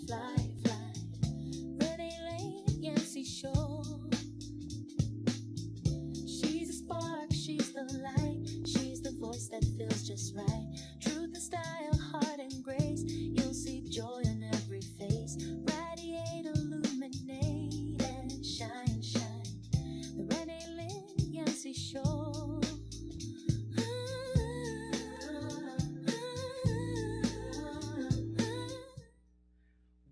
fly, fly. Renee Lane, Yancy show. She's a spark, she's the light, she's the voice that feels just right. Truth and style, heart and grace, you'll see joy in every face. Radiate, illuminate, and shine, shine. The Renee Lynn, Yancy show.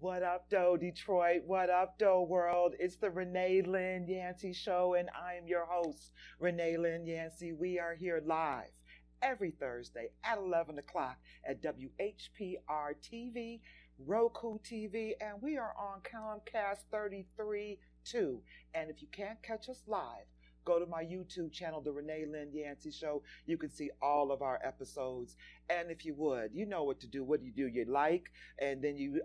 What up, though, Detroit? What up, though, world? It's the Renee Lynn Yancy Show, and I am your host, Renee Lynn Yancy. We are here live every Thursday at 11 o'clock at WHPR TV, Roku TV, and we are on Comcast 33.2. And if you can't catch us live, go to my YouTube channel, The Renee Lynn Yancy Show. You can see all of our episodes. And if you would, you know what to do. What do? You like, and then you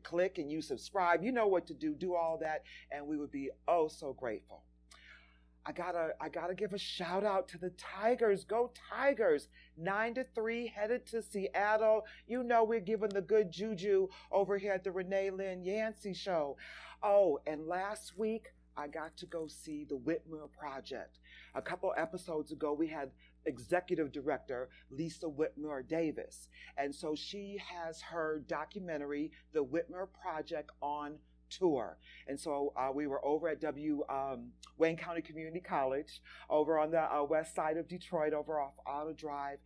click and you subscribe. You know what to do. Do all that, and we would be oh so grateful. I gotta give a shout out to the Tigers. Go Tigers! 9-3 headed to Seattle. You know we're giving the good juju over here at the Renee Lynn Yancy Show. Oh, and last week I got to go see the Whitmer Project. A couple episodes ago, we had executive director Lisa Whitmer Davis. And so she has her documentary, The Whitmer Project, on tour. And so we were over at Wayne County Community College, over on the west side of Detroit, over off Auto Drive.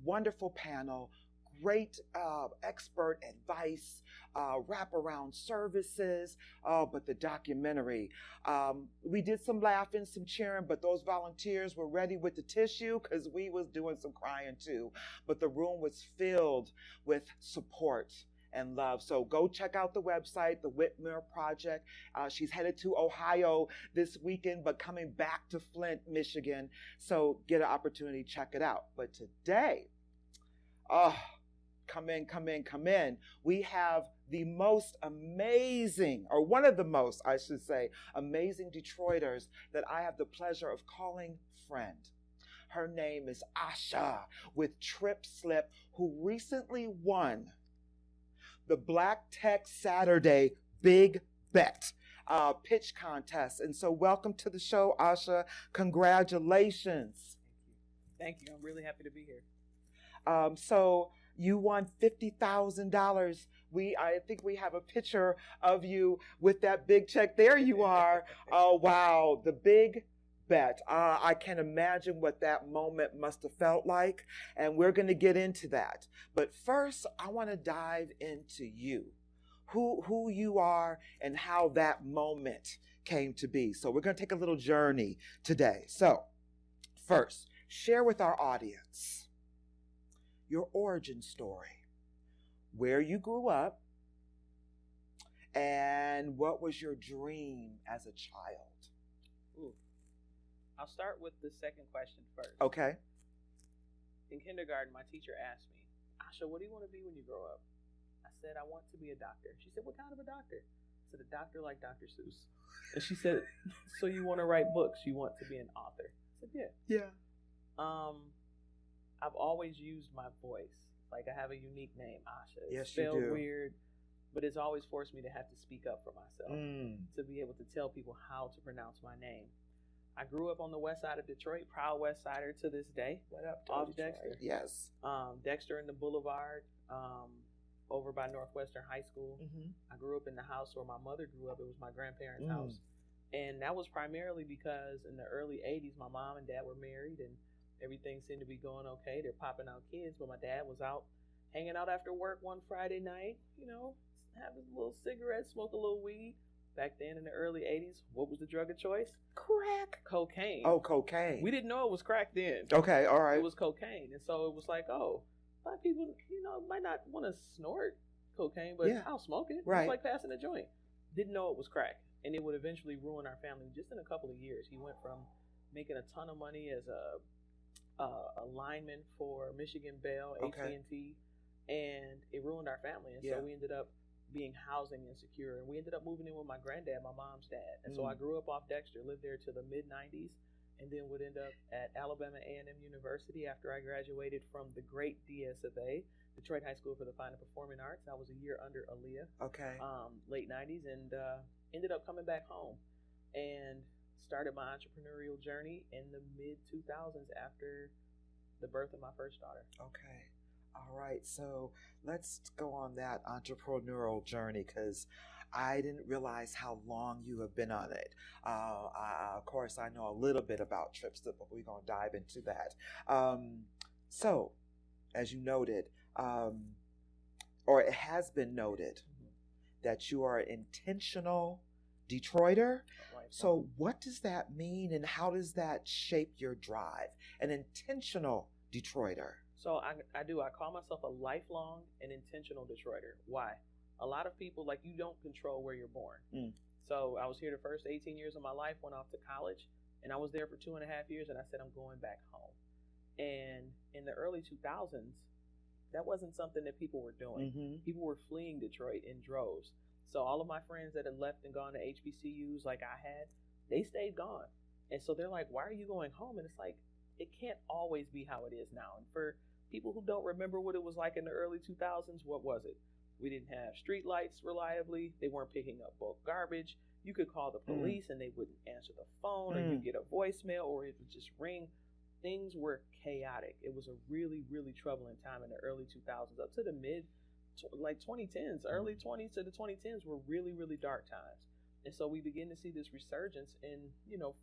Wonderful panel. Great expert advice, wraparound services, but the documentary. We did some laughing, some cheering, but those volunteers were ready with the tissue because we was doing some crying too. But the room was filled with support and love. So go check out the website, the Whitmer Project. She's headed to Ohio this weekend, but coming back to Flint, Michigan. So get an opportunity, check it out. But today, come in. We have the most amazing, or one of the most, I should say, amazing Detroiters that I have the pleasure of calling friend. Her name is Asha with Trip Slip, who recently won the Black Tech Saturday Big Bet pitch contest. And so welcome to the show, Asha. Congratulations. Thank you. I'm really happy to be here. So you won $50,000. I think we have a picture of you with that big check. There you are. Oh, wow. The big bet. I can imagine what that moment must have felt like. And we're going to get into that. But first, I want to dive into you, who you are and how that moment came to be. So we're going to take a little journey today. So first, share with our audience your origin story, where you grew up, and what was your dream as a child? Ooh. I'll start with the second question first. Okay. In kindergarten, my teacher asked me, Asha, what do you want to be when you grow up? I said, I want to be a doctor. She said, what kind of a doctor? I said, a doctor like Dr. Seuss. And she said, so you want to write books? You want to be an author? I said, yeah. Yeah. I've always used my voice. Like, I have a unique name, Asha. It's yes, you do. Weird, but it's always forced me to have to speak up for myself, to be able to tell people how to pronounce my name. I grew up on the west side of Detroit, proud west sider to this day. What up, off Detroit? Dexter. Yes. Dexter and the Boulevard, over by Northwestern High School. Mm-hmm. I grew up in the house where my mother grew up. It was my grandparents' house. And that was primarily because in the early 80s, my mom and dad were married and everything seemed to be going okay. They're popping out kids, but my dad was out hanging out after work one Friday night, having a little cigarette, smoke a little weed. Back then in the early 80s, what was the drug of choice? Crack. Cocaine. Oh, cocaine. We didn't know it was crack then. Okay, all right. It was cocaine. And so it was like, oh, black people, might not want to snort cocaine, but yeah. I'll smoke it. Right. It's like passing a joint. Didn't know it was crack. And it would eventually ruin our family just in a couple of years. He went from making a ton of money as a lineman for Michigan Bell, AT&T, and it ruined our family. And so we ended up being housing insecure, and we ended up moving in with my granddad, my mom's dad. And so I grew up off Dexter, lived there till the mid-90s, and then would end up at Alabama A&M University after I graduated from the great DS of A, Detroit High School for the Fine and Performing Arts. I was a year under Aaliyah, Okay. late 90s, and ended up coming back home and started my entrepreneurial journey in the mid 2000s after the birth of my first daughter. Okay. All right. So let's go on that entrepreneurial journey because I didn't realize how long you have been on it. Of course, I know a little bit about TripStep, but we're going to dive into that. So, as you noted, or it has been noted, that you are an intentional Detroiter. So, what does that mean and how does that shape your drive? An intentional Detroiter. So I do. I call myself a lifelong and intentional Detroiter. Why? A lot of people, like, you don't control where you're born. So I was here the first 18 years of my life, went off to college, and I was there for 2.5 years, and I said, I'm going back home. And in the early 2000s, that wasn't something that people were doing. People were fleeing Detroit in droves. So all of my friends that had left and gone to HBCUs like I had, they stayed gone. And so they're like, why are you going home? And it's like, it can't always be how it is now. And for people who don't remember what it was like in the early 2000s, what was it? We didn't have street lights reliably. They weren't picking up bulk garbage. You could call the police and they wouldn't answer the phone, or you'd get a voicemail, or it would just ring. Things were chaotic. It was a really, really troubling time in the early 2000s up to the mid, like 2010s. Early 20s to the 2010s were really, really dark times. And so we begin to see this resurgence in,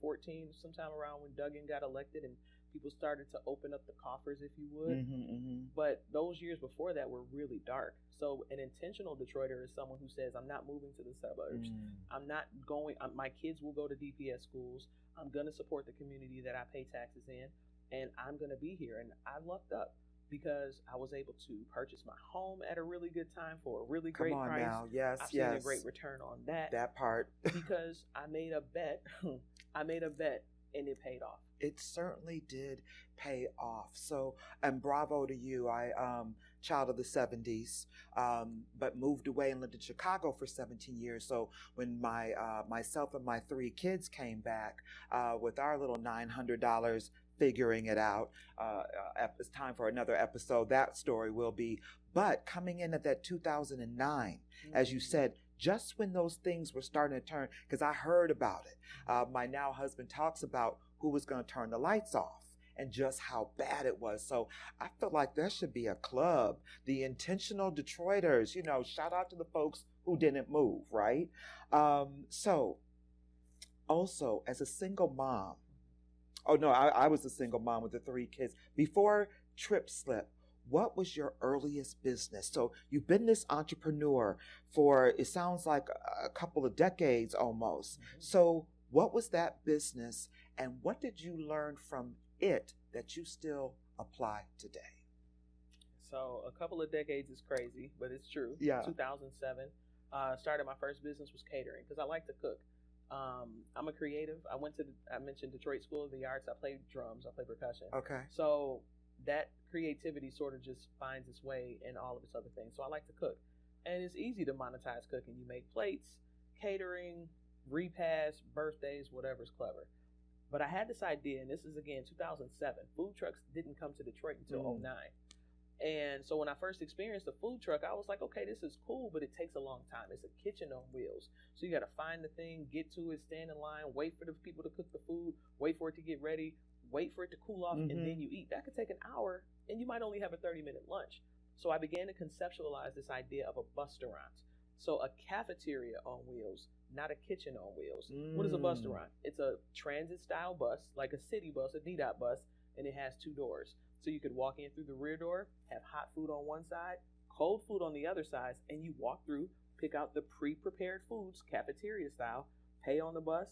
14, sometime around when Duggan got elected, and people started to open up the coffers, if you would. But those years before that were really dark. So an intentional Detroiter is someone who says, I'm not moving to the suburbs. I'm not going, my kids will go to DPS schools. I'm going to support the community that I pay taxes in, and I'm going to be here. And I lucked up because I was able to purchase my home at a really good time for a really great price. Now. Yes, I've seen a great return on that. That part. Because I made a bet. And it paid off. It certainly did pay off. So, and bravo to you. I child of the 70s, but moved away and lived in Chicago for 17 years. So when my myself and my 3 kids came back with our little $900 figuring it out, it's time for another episode. That story will be. But coming in at that 2009, as you said, just when those things were starting to turn, because I heard about it. My now husband talks about who was going to turn the lights off and just how bad it was. So I feel like there should be a club, the intentional Detroiters, shout out to the folks who didn't move, right? So also as a single mom, I was a single mom with the 3 kids. Before TripStep, what was your earliest business? So you've been this entrepreneur for, it sounds like a couple of decades almost. So what was that business and what did you learn from it that you still apply today? So a couple of decades is crazy, but it's true. Yeah. 2007, started my first business was catering because I like to cook. I'm a creative. I mentioned Detroit School of the Arts. I play drums. I play percussion. Okay. So that creativity sort of just finds its way in all of its other things. So I like to cook. And it's easy to monetize cooking. You make plates, catering, repasts, birthdays, whatever's clever. But I had this idea, and this is, again, 2007. Food trucks didn't come to Detroit until 2009. And so when I first experienced a food truck, I was like, okay, this is cool, but it takes a long time. It's a kitchen on wheels. So you got to find the thing, get to it, stand in line, wait for the people to cook the food, wait for it to get ready, wait for it to cool off, and then you eat. That could take an hour, and you might only have a 30-minute lunch. So I began to conceptualize this idea of a bustaurant. So a cafeteria on wheels, not a kitchen on wheels. What is a bustaurant? It's a transit-style bus, like a city bus, a DDOT bus, and it has 2 doors. So you could walk in through the rear door, have hot food on one side, cold food on the other side, and you walk through, pick out the pre-prepared foods, cafeteria style, pay on the bus,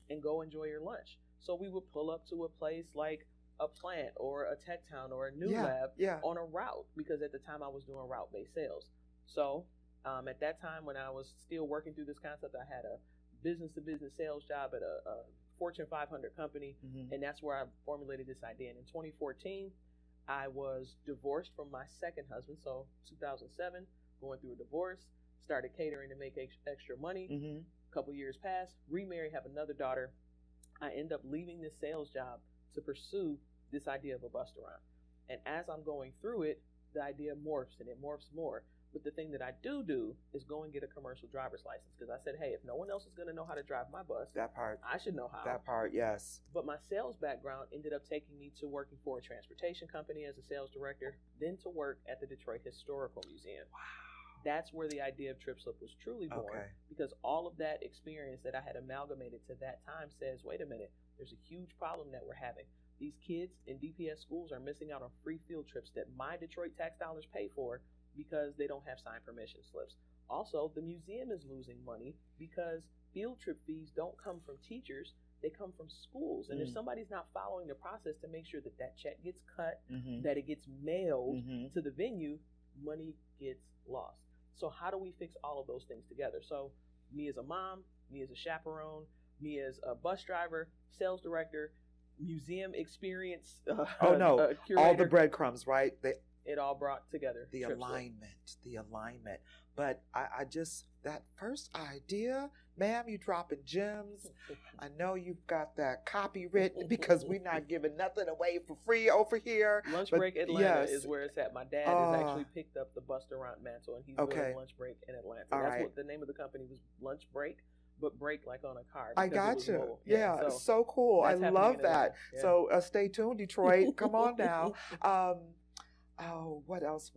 and go enjoy your lunch. So we would pull up to a place like a Plant or a Tech Town or a New Lab on a route, because at the time I was doing route-based sales. So at that time when I was still working through this concept, I had a business-to-business sales job at a Fortune 500 company, and that's where I formulated this idea. And in 2014, I was divorced from my second husband, so 2007, going through a divorce, started catering to make extra money. A couple years passed, remarried, have another daughter. I end up leaving this sales job to pursue this idea of a bustaurant. And as I'm going through it, the idea morphs and it morphs more. But the thing that I do is go and get a commercial driver's license, because I said, hey, if no one else is going to know how to drive my bus, That part. I should know how. That part, yes. But my sales background ended up taking me to working for a transportation company as a sales director, then to work at the Detroit Historical Museum. Wow. That's where the idea of Trip Slip was truly born, because all of that experience that I had amalgamated to that time says, wait a minute, there's a huge problem that we're having. These kids in DPS schools are missing out on free field trips that my Detroit tax dollars pay for, because they don't have signed permission slips. Also, the museum is losing money because field trip fees don't come from teachers, they come from schools. And if somebody's not following the process to make sure that that check gets cut, that it gets mailed to the venue, money gets lost. So how do we fix all of those things together? So me as a mom, me as a chaperone, me as a bus driver, sales director, museum experience all the breadcrumbs, right? It all brought together. The alignment. But I just, that first idea, ma'am, you dropping gems. I know you've got that copy written, because we're not giving nothing away for free over here. Lunch Break Atlanta is where it's at. My dad has actually picked up the Buster Rant mantle, and he's doing Lunch Break in Atlanta. That's what the name of the company was, Lunch Break. But break like on a card. I got you. Yeah, so cool. I love that. Yeah. So stay tuned, Detroit. Come on now. What else?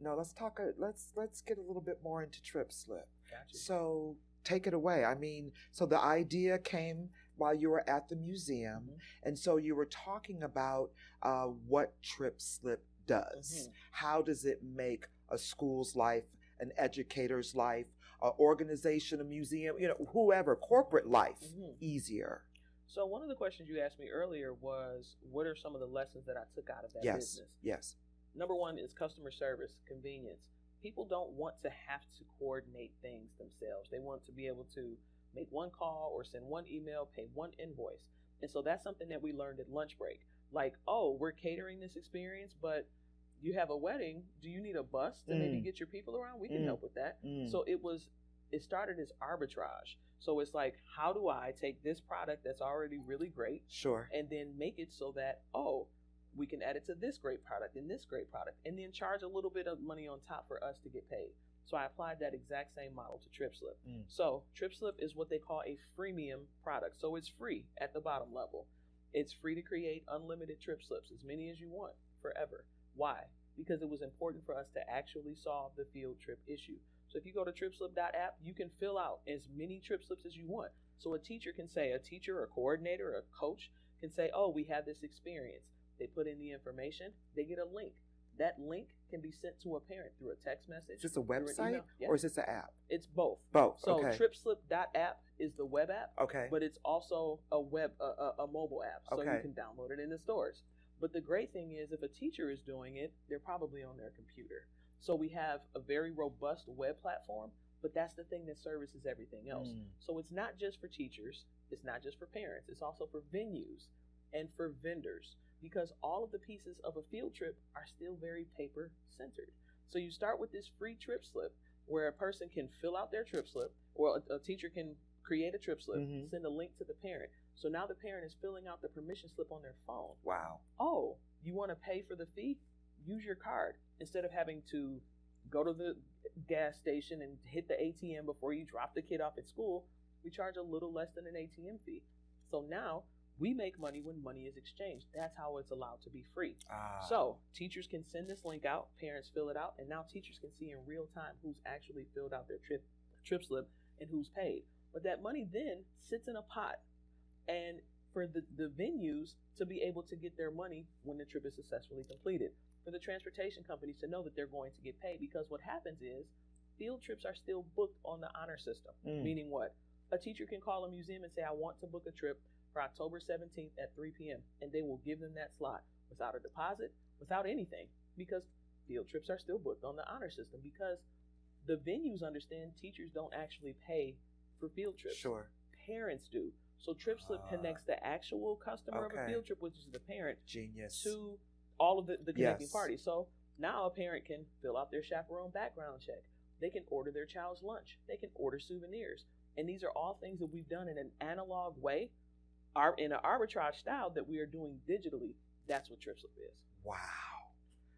No, let's talk. Let's get a little bit more into Trip Slip. Gotcha. So take it away. I mean, so the idea came while you were at the museum, and so you were talking about what Trip Slip does. How does it make a school's life, an educator's life, an organization, a museum, whoever, corporate life easier? So one of the questions you asked me earlier was, what are some of the lessons that I took out of that business? Yes. Number one is customer service, convenience. People don't want to have to coordinate things themselves. They want to be able to make one call or send one email, pay one invoice. And so that's something that we learned at lunch break. Like, oh, we're catering this experience, but you have a wedding. Do you need a bus to maybe get your people around? We can help with that. So it started as arbitrage. So it's like, how do I take this product that's already really great, and then make it so that, we can add it to this great product and this great product, and then charge a little bit of money on top for us to get paid. So I applied that exact same model to Trip Slip. So Trip Slip is what they call a freemium product. So it's free at the bottom level. It's free to create unlimited trip slips, as many as you want, forever. Why? Because it was important for us to actually solve the field trip issue. So if you go to tripslip.app, you can fill out as many trip slips as you want. So a teacher, a coordinator, a coach can say, we have this experience. They put in the information, they get a link. That link can be sent to a parent through a text message. Is this a website or is this an app? It's both. Both. So tripslip.app is the web app. Okay. But it's also a mobile app. So you can download it in the stores. But the great thing is, if a teacher is doing it, they're probably on their computer. So we have a very robust web platform, but that's the thing that services everything else. So it's not just for teachers, it's not just for parents, it's also for venues and for vendors, because all of the pieces of a field trip are still very paper centered. So you start with this free trip slip where a person can fill out their trip slip, or a teacher can create a trip slip, send a link to the parent. So now the parent is filling out the permission slip on their phone. Wow. Oh, you want to pay for the fee? Use your card. Instead of having to go to the gas station and hit the ATM before you drop the kid off at school, we charge a little less than an ATM fee. So now we make money when money is exchanged. That's how it's allowed to be free. So teachers can send this link out, parents fill it out, and now teachers can see in real time who's actually filled out their trip slip and who's paid. But that money then sits in a pot, and for the venues to be able to get their money when the trip is successfully completed. For the transportation companies to know that they're going to get paid, because what happens is field trips are still booked on the honor system. Meaning what? A teacher can call a museum and say, I want to book a trip for October 17th at 3 p.m. and they will give them that slot without a deposit, without anything, because field trips are still booked on the honor system, because the venues understand teachers don't actually pay for field trips. Sure. Parents do. So Trip Slip connects the actual customer of a field trip, which is the parent, to all of the connecting parties. So now a parent can fill out their chaperone background check. They can order their child's lunch. They can order souvenirs. And these are all things that we've done in an analog way, in an arbitrage style, that we are doing digitally. That's what trip slip is. Wow.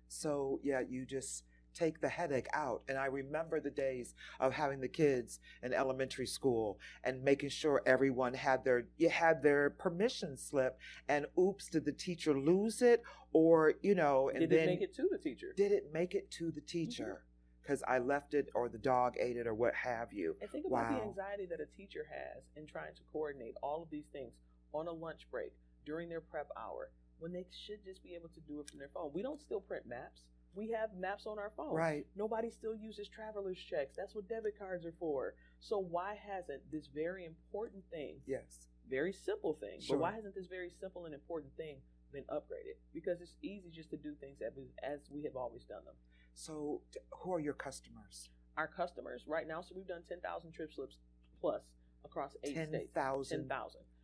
So yeah, you just take the headache out. And I remember the days of having the kids in elementary school and making sure everyone had their permission slip. And oops, did the teacher lose it? Or, and did it make it to the teacher? Did it make it to the teacher? Because I left it, or the dog ate it, or what have you. And think about the anxiety that a teacher has in trying to coordinate all of these things on a lunch break, during their prep hour, when they should just be able to do it from their phone. We don't still print maps. We have maps on our phone. Right. Nobody still uses traveler's checks. That's what debit cards are for. So why hasn't this very important thing, yes, very simple thing, sure, but why hasn't this very simple and important thing been upgraded? Because it's easy just to do things as we have always done them. So who are your customers? Our customers right now, so we've done 10,000 trip slips plus across 8 states. 10,000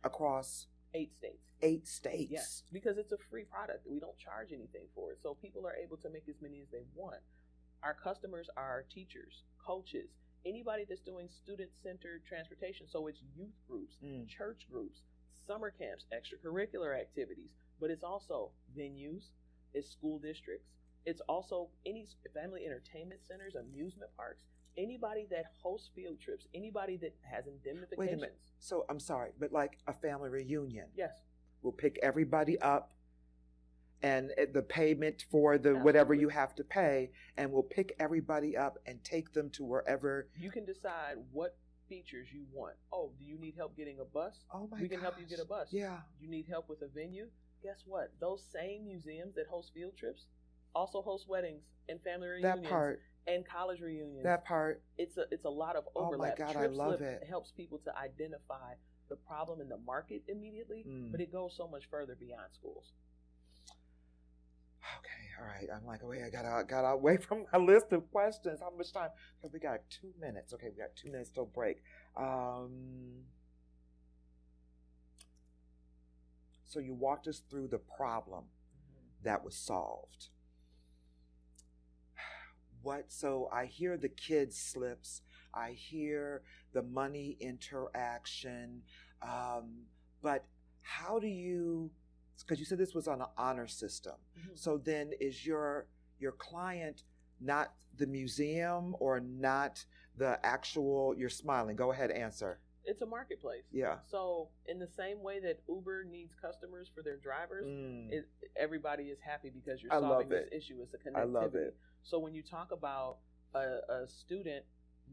across 8 states. 8 states. Yes, because it's a free product. We don't charge anything for it. So people are able to make as many as they want. Our customers are teachers, coaches, anybody that's doing student-centered transportation. So it's youth groups, church groups, summer camps, extracurricular activities. But it's also venues, it's school districts. It's also any family entertainment centers, amusement parks, anybody that hosts field trips, anybody that has indemnifications. Wait a minute. So I'm sorry, but like a family reunion. Yes. We'll pick everybody up and the payment for the Absolutely. whatever you have to pay, and we'll pick everybody up and take them to wherever. You can decide what features you want. Oh, do you need help getting a bus? Oh my We can help you get a bus. Yeah. You need help with a venue? Guess what? Those same museums that host field trips also host weddings and family reunions. That part. And college reunions. That part. It's a lot of overlap. Oh my God, Trip I love Slip it. helps people to identify the problem in the market immediately, but it goes so much further beyond schools. Okay, all right. I'm like, wait, I gotta away from my list of questions. How much time? Because we got 2 minutes. Okay, we got 2 minutes till break. So you walked us through the problem that was solved. So I hear the kids slips, I hear the money interaction, but how do you, because you said this was on an honor system, so then is your client not the museum or not the actual, you're smiling, go ahead, answer. It's a marketplace. Yeah. So in the same way that Uber needs customers for their drivers, everybody is happy because you're solving this issue. It's a connectivity. I love it. So when you talk about a student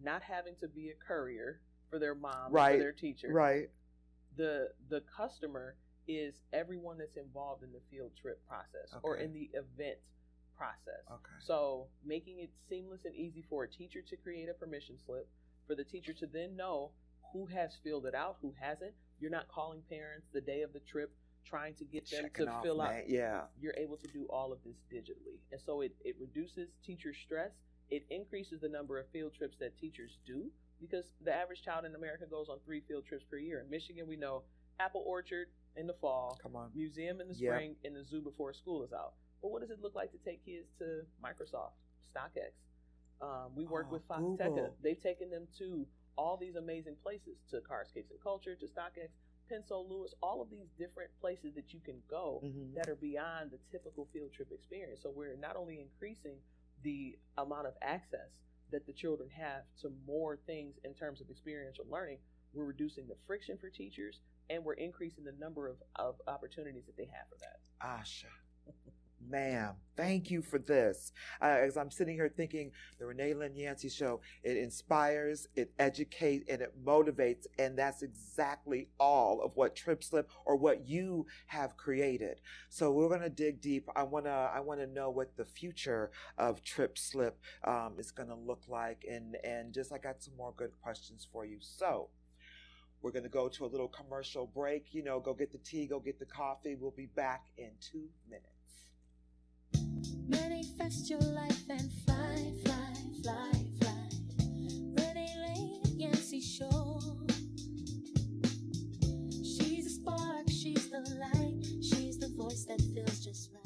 not having to be a courier for their mom or for their teacher, the customer is everyone that's involved in the field trip process or in the event process. So making it seamless and easy for a teacher to create a permission slip, for the teacher to then know who has filled it out, who hasn't. You're not calling parents the day of the trip trying to get them to fill out. Yeah. You're able to do all of this digitally. And so it reduces teacher stress. It increases the number of field trips that teachers do, because the average child in America goes on 3 field trips per year. In Michigan, we know apple orchard in the fall, museum in the spring, and the zoo before school is out. But what does it look like to take kids to Microsoft, StockX? We work with Foxteca. They've taken them to all these amazing places, to Cars, Cakes, and Culture, to StockX, Penso Lewis, all of these different places that you can go that are beyond the typical field trip experience. So we're not only increasing the amount of access that the children have to more things in terms of experiential learning, we're reducing the friction for teachers, and we're increasing the number of opportunities that they have for that. Asha. Ma'am, thank you for this. As I'm sitting here thinking, the Renee Lynn Yancy Show, it inspires, it educates, and it motivates, and that's exactly all of what Trip Slip or what you have created. So we're going to dig deep. I want to know what the future of Trip Slip is going to look like, and just I got some more good questions for you. So we're going to go to a little commercial break. Go get the tea, go get the coffee. We'll be back in 2 minutes. Manifest your life and fly, fly, fly, fly. Renee Lynn Yancy Show. She's a spark, she's the light, she's the voice that feels just right.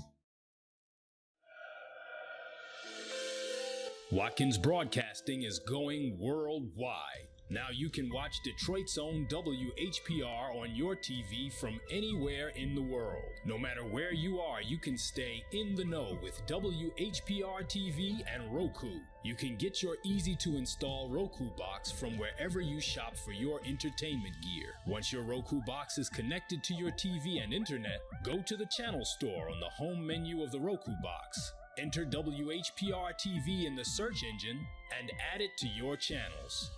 Watkins Broadcasting is going worldwide. Now you can watch Detroit's own WHPR on your TV from anywhere in the world. No matter where you are, you can stay in the know with WHPR TV and Roku. You can get your easy-to-install Roku box from wherever you shop for your entertainment gear. Once your Roku box is connected to your TV and internet, go to the channel store on the home menu of the Roku box. Enter WHPR TV in the search engine and add it to your channels.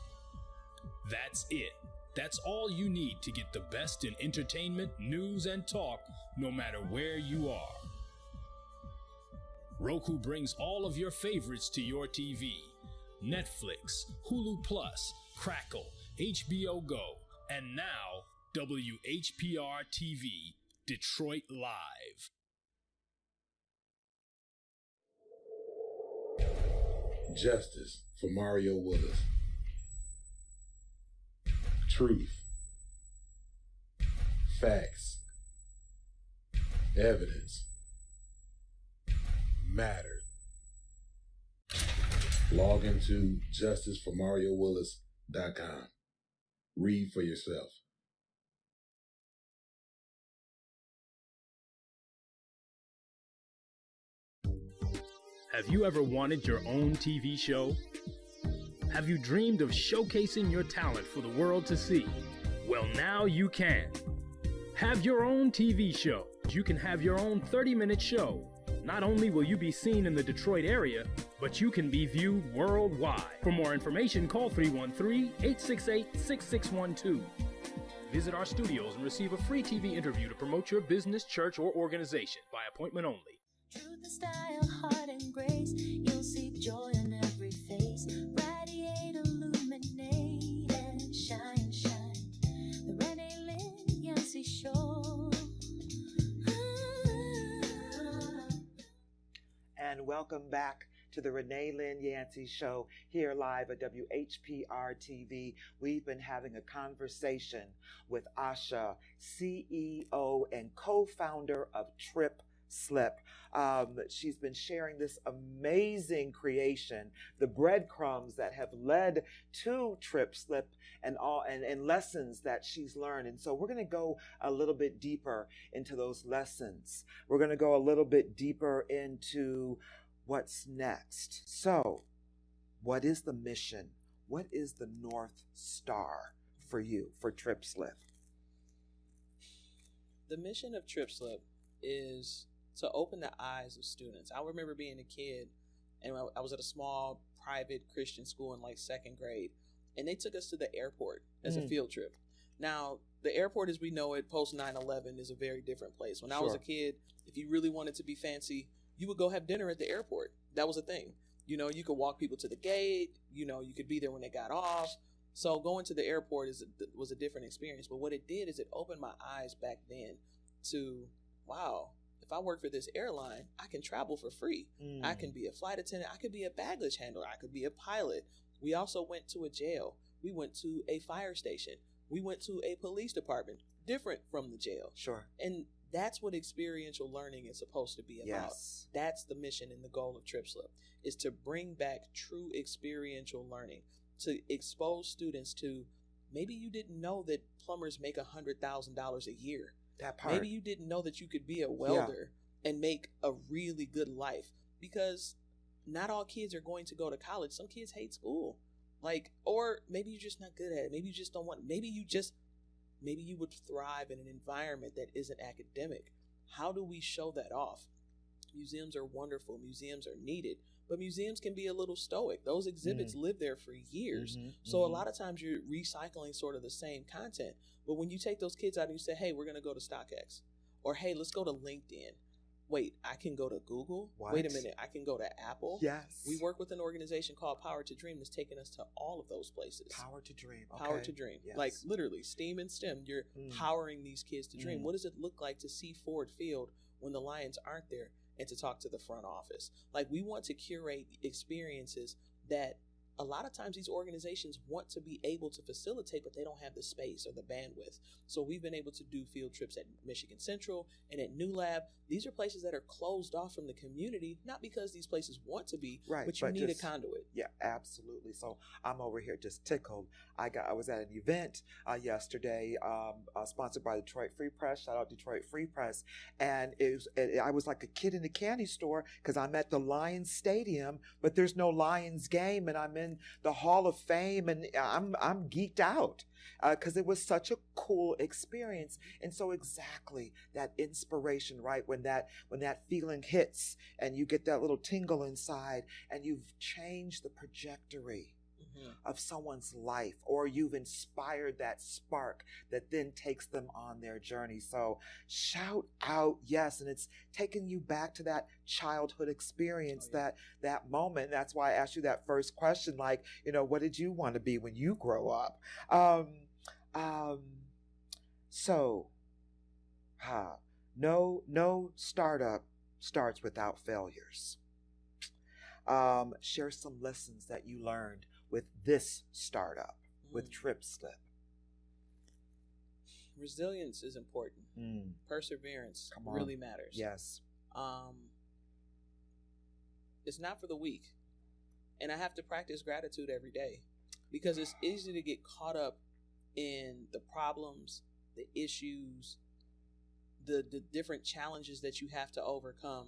That's it. That's all you need to get the best in entertainment, news, and talk, no matter where you are. Roku brings all of your favorites to your TV. Netflix, Hulu Plus, Crackle, HBO Go, and now WHPR TV, Detroit Live. Justice for Mario Willis. Truth. Facts. Evidence. Mattered. Log into justiceformariowillis.com. Read for yourself. Have you ever wanted your own TV show? Have you dreamed of showcasing your talent for the world to see? Well, now you can. Have your own TV show. You can have your own 30-minute show. Not only will you be seen in the Detroit area, but you can be viewed worldwide. For more information, call 313-868-6612. Visit our studios and receive a free TV interview to promote your business, church, or organization by appointment only. Truth and style, heart and grace, you'll see joy in every face. Radiate, illuminate, and shine, shine. The Renee, Lynn, Yancy show. And welcome back to the Renee, Lynn, Yancy show here live at WHPR TV. We've been having a conversation with Asha, CEO and co-founder of Trip Slip. She's been sharing this amazing creation, the breadcrumbs that have led to Trip Slip and lessons that she's learned. And so we're going to go a little bit deeper into those lessons. We're going to go a little bit deeper into what's next. So, what is the mission? What is the North Star for you, for Trip Slip? The mission of Trip Slip is to open the eyes of students. I remember being a kid, and I was at a small private Christian school in like second grade, and they took us to the airport as a field trip. Now, the airport as we know it post 9/11 is a very different place. When I was a kid, if you really wanted to be fancy, you would go have dinner at the airport. That was a thing. You know, you could walk people to the gate. You know, you could be there when they got off. So going to the airport was a different experience. But what it did is it opened my eyes back then to, wow, if I work for this airline, I can travel for free. I can be a flight attendant. I could be a baggage handler. I could be a pilot. We also went to a jail. We went to a fire station. We went to a police department, different from the jail. Sure. And that's what experiential learning is supposed to be about. Yes. That's the mission and the goal of Trip Slip, is to bring back true experiential learning, to expose students to, maybe you didn't know that plumbers make $100,000 a year. That part. Maybe you didn't know that you could be a welder and make a really good life, because not all kids are going to go to college. Some kids hate school. Or maybe you're just not good at it. Maybe you just don't want, maybe you would thrive in an environment that isn't academic. How do we show that off? Museums are wonderful. Museums are needed. But museums can be a little stoic. Those exhibits live there for years. So a lot of times you're recycling sort of the same content. But when you take those kids out and you say, hey, we're going to go to StockX, or hey, let's go to LinkedIn. Wait, I can go to Google? What? Wait a minute, I can go to Apple? Yes. We work with an organization called Power to Dream that's taking us to all of those places. Power to Dream. Okay. Power to Dream. Yes. Like literally, STEAM and STEM, you're powering these kids to dream. What does it look like to see Ford Field when the Lions aren't there, and to talk to the front office? Like, we want to curate experiences that a lot of times these organizations want to be able to facilitate, but they don't have the space or the bandwidth. So we've been able to do field trips at Michigan Central and at New Lab. These are places that are closed off from the community, not because these places want to be, Right, but you but need just- a conduit. Yeah, absolutely. So I'm over here just tickled. I was at an event yesterday, sponsored by Detroit Free Press. Shout out Detroit Free Press, and I was like a kid in a candy store because I'm at the Lions Stadium, but there's no Lions game, and I'm in the Hall of Fame, and I'm geeked out because it was such a cool experience. And so exactly that inspiration, right? When that feeling hits, and you get that little tingle inside, and you've changed the trajectory of someone's life, or you've inspired that spark that then takes them on their journey. So shout out, yes. And it's taking you back to that childhood experience, that moment. That's why I asked you that first question, like, what did you want to be when you grow up? No startup starts without failures. Share some lessons that you learned with this startup, with TripSlip. Resilience is important. Perseverance really matters. Yes. It's not for the weak. And I have to practice gratitude every day, because it's easy to get caught up in the problems, the issues, the different challenges that you have to overcome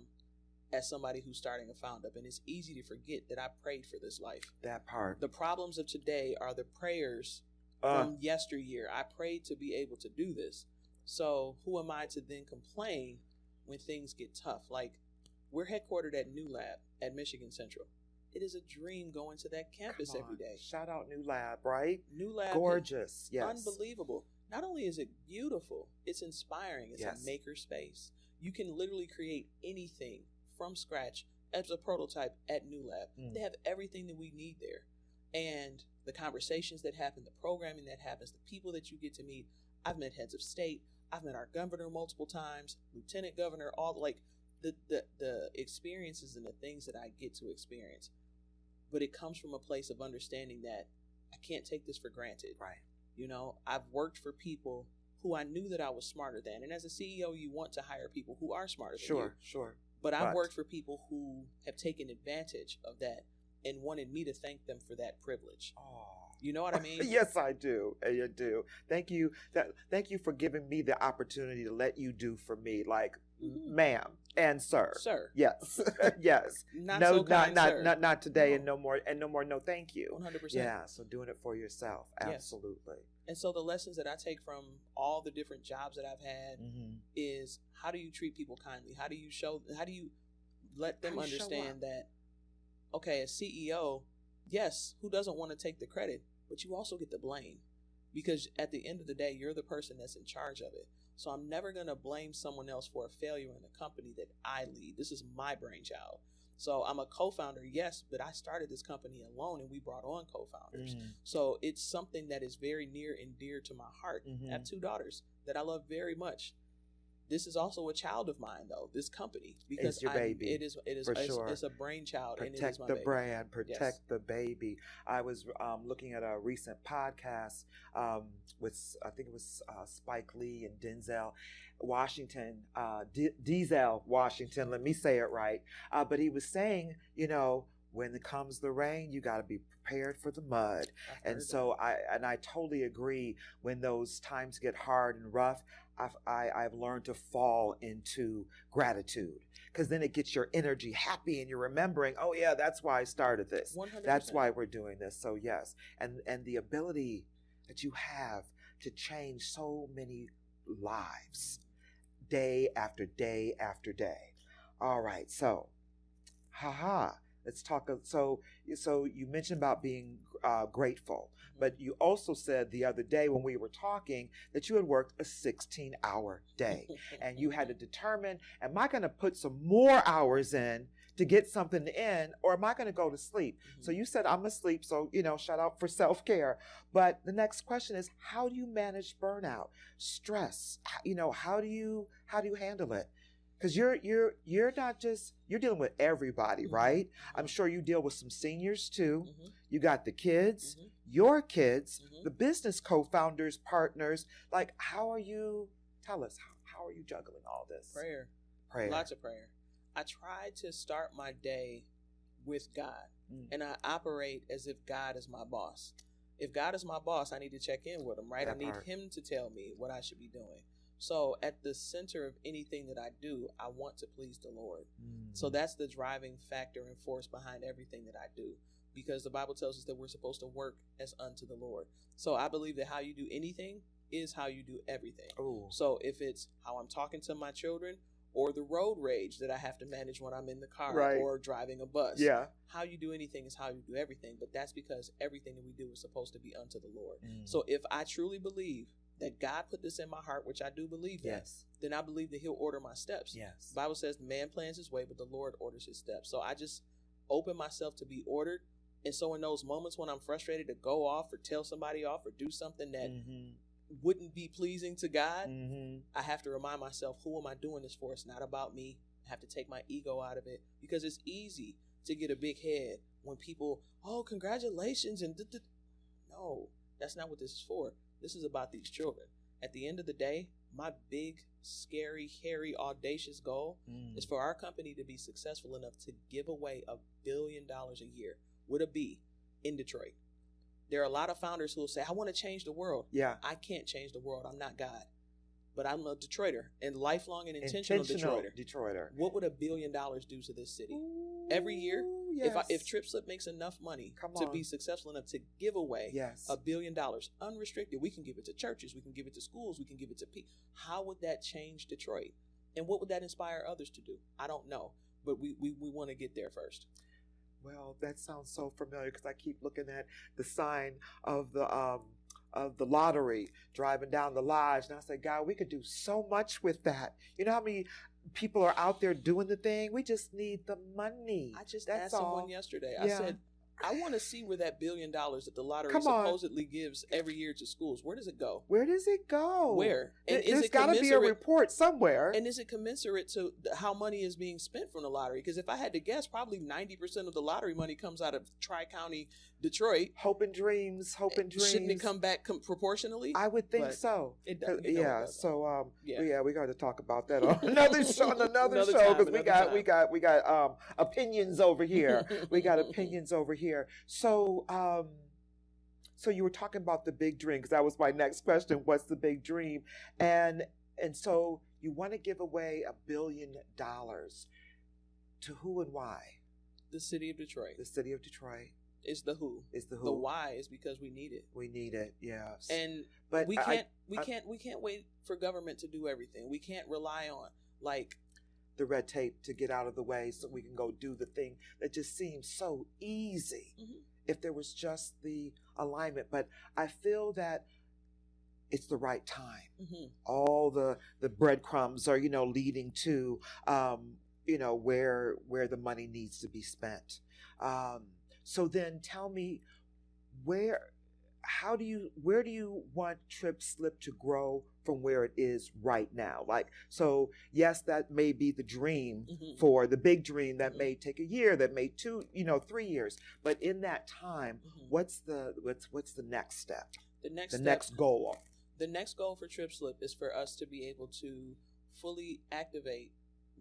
as somebody who's starting a found up. And it's easy to forget that I prayed for this life. That part. The problems of today are the prayers from yesteryear. I prayed to be able to do this. So who am I to then complain when things get tough? Like, we're headquartered at New Lab at Michigan Central. It is a dream going to that campus every day. Shout out New Lab, right? New Lab. Gorgeous. Yes. Unbelievable. Not only is it beautiful, it's inspiring. It's a maker space. You can literally create anything from scratch as a prototype at New Lab. They have everything that we need there. And the conversations that happen, the programming that happens, the people that you get to meet. I've met heads of state. I've met our governor multiple times, lieutenant governor, all the experiences and the things that I get to experience. But it comes from a place of understanding that I can't take this for granted. Right. I've worked for people who I knew that I was smarter than. And as a CEO, you want to hire people who are smarter than you. Sure. But I've worked for people who have taken advantage of that and wanted me to thank them for that privilege. Oh. You know what I mean? Yes, I do. I do. Thank you. Thank you for giving me the opportunity to let you do for me, like, ma'am and sir. Sir. Yes. Yes. Not no, so kind, sir. not today, No. and no more. No, thank you. 100%. Yeah. So doing it for yourself, absolutely. And so the lessons that I take from all the different jobs that I've had is, how do you treat people kindly? How do you let them understand that, okay, as CEO, yes, who doesn't want to take the credit, but you also get the blame, because at the end of the day, you're the person that's in charge of it. So I'm never going to blame someone else for a failure in the company that I lead. This is my brainchild. So I'm a co-founder, yes, but I started this company alone, and we brought on co-founders. So it's something that is very near and dear to my heart. I have 2 daughters that I love very much. This is also a child of mine, though, this company, because it's your baby. It is for sure. It's a brainchild. Protect and it is my the baby. brand, protect the baby. I was looking at a recent podcast with, I think it was Spike Lee and Denzel Washington, Denzel Washington, let me say it right. But he was saying, when it comes the rain, you got to be prepared for the mud. And so I totally agree. When those times get hard and rough, I've learned to fall into gratitude, because then it gets your energy happy, and you're remembering, oh yeah, that's why I started this. 100%. That's why we're doing this. So yes, and the ability that you have to change so many lives, day after day after day. All right, so, let's talk. So you mentioned about being grateful, but you also said the other day when we were talking that you had worked a 16-hour day, and you had to determine, am I going to put some more hours in to get something in, or am I going to go to sleep? So you said, I'm asleep. So, shout out for self-care. But the next question is, how do you manage burnout, stress? How do you handle it? Because you're not just, you're dealing with everybody, Mhm. right? I'm sure you deal with some seniors too. Mhm. You got the kids, Mhm. your kids, Mhm. the business co-founders, partners. Like, how are you? Tell us, how are you juggling all this? Prayer. Prayer. Lots of prayer. I try to start my day with God, and I operate as if God is my boss. If God is my boss, I need to check in with him, right? That I need part. him to tell me what I should be doing. So at the center of anything that I do, I want to please the Lord. So that's the driving factor and force behind everything that I do, because the Bible tells us that we're supposed to work as unto the Lord. So I believe that how you do anything is how you do everything. Ooh. So if it's how I'm talking to my children, or the road rage that I have to manage when I'm in the car, Right. or driving a bus, Yeah. how you do anything is how you do everything. But that's because everything that we do is supposed to be unto the Lord. So if I truly believe that God put this in my heart, which I do believe that, Yes. then I believe that he'll order my steps. Yes. The Bible says man plans his way, but the Lord orders his steps. So I just open myself to be ordered. And so in those moments when I'm frustrated to go off or tell somebody off or do something that wouldn't be pleasing to God, I have to remind myself, who am I doing this for? It's not about me. I have to take my ego out of it, because it's easy to get a big head when people, oh, congratulations. And no, that's not what this is for. This is about these children. At the end of the day, my big, scary, hairy, audacious goal is for our company to be successful enough to give away $1 billion a year, with a B, in Detroit. There are a lot of founders who will say, I want to change the world. Yeah. I can't change the world. I'm not God. But I'm a Detroiter, and lifelong and intentional Detroiter. What would $1 billion do to this city? Every year, Yes. if Trip Slip makes enough money to be successful enough to give away $1 billion unrestricted, we can give it to churches, we can give it to schools, we can give it to people. How would that change Detroit? And what would that inspire others to do? I don't know, but we want to get there first. Well, that sounds so familiar, because I keep looking at the sign of the lottery driving down the lodge, and I say, God, we could do so much with that. You know how many people are out there doing the thing? We just need the money. I just That's asked all. someone yesterday. I said, I want to see where that $1 billion that the lottery supposedly gives every year to schools. Where does it go? Where does it go? Where? And There's got to be a report somewhere. And is it commensurate to how money is being spent from the lottery? Because if I had to guess, probably 90% of the lottery money comes out of Tri-County Detroit. Hope and dreams. Shouldn't it come back proportionally? I would think so. It doesn't. We got to talk about that on another show. Because we got opinions over here. We got opinions over here. So you were talking about the big dream, because that was my next question. What's the big dream? And so you want to give away $1 billion to who and why? The city of Detroit. The city of Detroit. Is the who. The why is because we need it. We need it, yes. But we can't wait for government to do everything. We can't rely on the red tape to get out of the way so we can go do the thing that just seems so easy if there was just the alignment. But I feel that it's the right time. All the breadcrumbs are, leading to, where the money needs to be spent. So then tell me, where do you want Trip Slip to grow from where it is right now? So yes, that may be the dream for the big dream that may take a year, that may 3 years. But in that time, what's the next step? The next goal. The next goal for Trip Slip is for us to be able to fully activate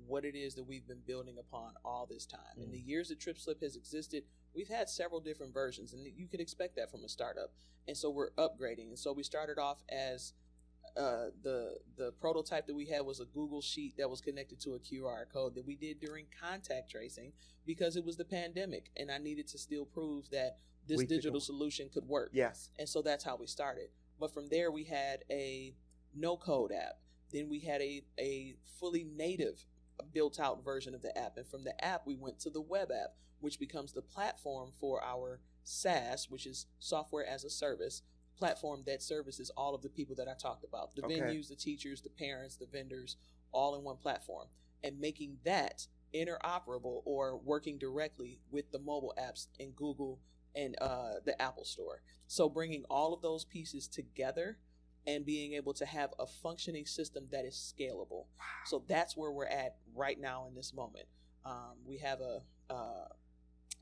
what it is that we've been building upon all this time. In the years that Trip Slip has existed, we've had several different versions, and you could expect that from a startup. And so we're upgrading. And so we started off as the prototype that we had was a Google sheet that was connected to a QR code that we did during contact tracing, because it was the pandemic, and I needed to still prove that this digital solution could work. Yes. And so that's how we started. But from there, we had a no-code app. Then we had a fully native built-out version of the app. And from the app, we went to the web app, which becomes the platform for our SaaS, which is software as a service platform that services all of the people that I talked about, the venues, the teachers, the parents, the vendors, all in one platform, and making that interoperable or working directly with the mobile apps in Google and the Apple Store. So bringing all of those pieces together and being able to have a functioning system that is scalable. So that's where we're at right now in this moment. We have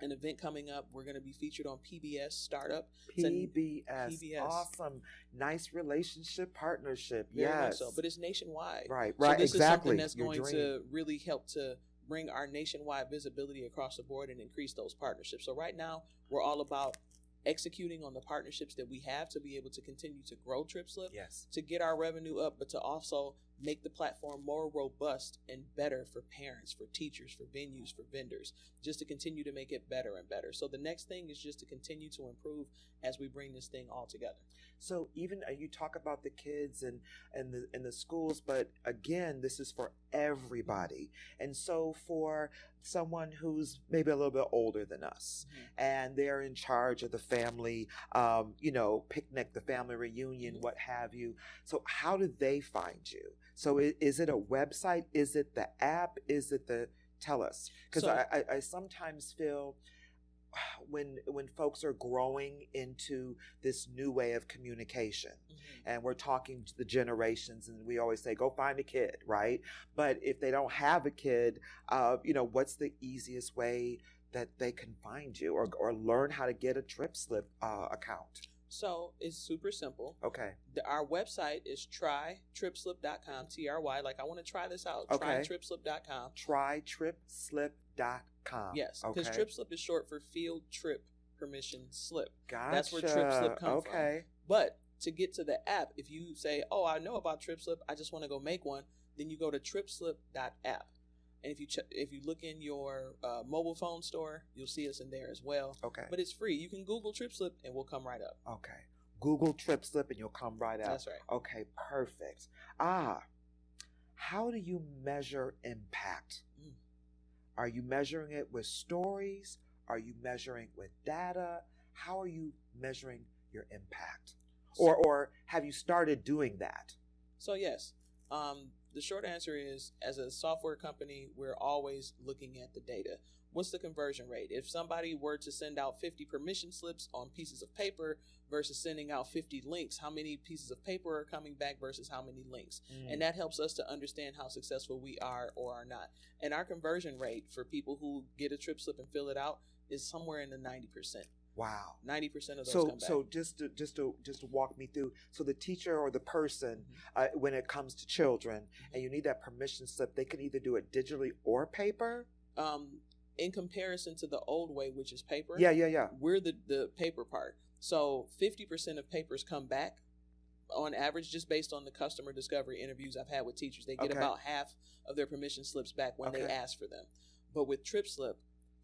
an event coming up. We're going to be featured on PBS Startup. PBS. Awesome. Nice relationship partnership. Very much Yes. so. But it's nationwide. Right. So this exactly. is something that's going to really help to bring our nationwide visibility across the board and increase those partnerships. So right now, we're all about executing on the partnerships that we have to be able to continue to grow TripSlip, Yes. to get our revenue up, but to also make the platform more robust and better for parents, for teachers, for venues, for vendors, just to continue to make it better and better. So the next thing is just to continue to improve as we bring this thing all together. So even you talk about the kids and the schools, but again, this is for everybody. And so for someone who's maybe a little bit older than us, and they're in charge of the family, picnic, the family reunion, what have you. So how do they find you? So is it a website? Is it the app? Is it tell us? Because I sometimes feel when folks are growing into this new way of communication, and we're talking to the generations, and we always say, go find a kid, right? But if they don't have a kid, what's the easiest way that they can find you or learn how to get a TripSlip account? So it's super simple. Okay. Our website is trytripslip.com, TRY. Like, I want to try this out. Okay. Trytripslip.com. Trytripslip.com. Yes, because okay. TripSlip is short for Field Trip Permission Slip. Gotcha. That's where TripSlip comes from. But to get to the app, if you say, oh, I know about TripSlip, I just want to go make one, then you go to tripslip.app. And if you look in your mobile phone store, you'll see us in there as well. Okay. But it's free. You can Google TripSlip and we'll come right up. Okay. Google TripSlip and you'll come right up. That's right. Okay, perfect. How do you measure impact? Are you measuring it with stories? Are you measuring with data? How are you measuring your impact? Or have you started doing that? So yes. The short answer is, as a software company, we're always looking at the data. What's the conversion rate? If somebody were to send out 50 permission slips on pieces of paper versus sending out 50 links, how many pieces of paper are coming back versus how many links? And that helps us to understand how successful we are or are not. And our conversion rate for people who get a TripSlip and fill it out is somewhere in the 90%. Wow. 90% of those come back. So just to walk me through. So the teacher or the person, when it comes to children, and you need that permission slip, they can either do it digitally or paper. In comparison to the old way, which is paper. Yeah. We're the paper part. So 50% of papers come back on average, just based on the customer discovery interviews I've had with teachers. They get about half of their permission slips back when they ask for them. But with TripSlip,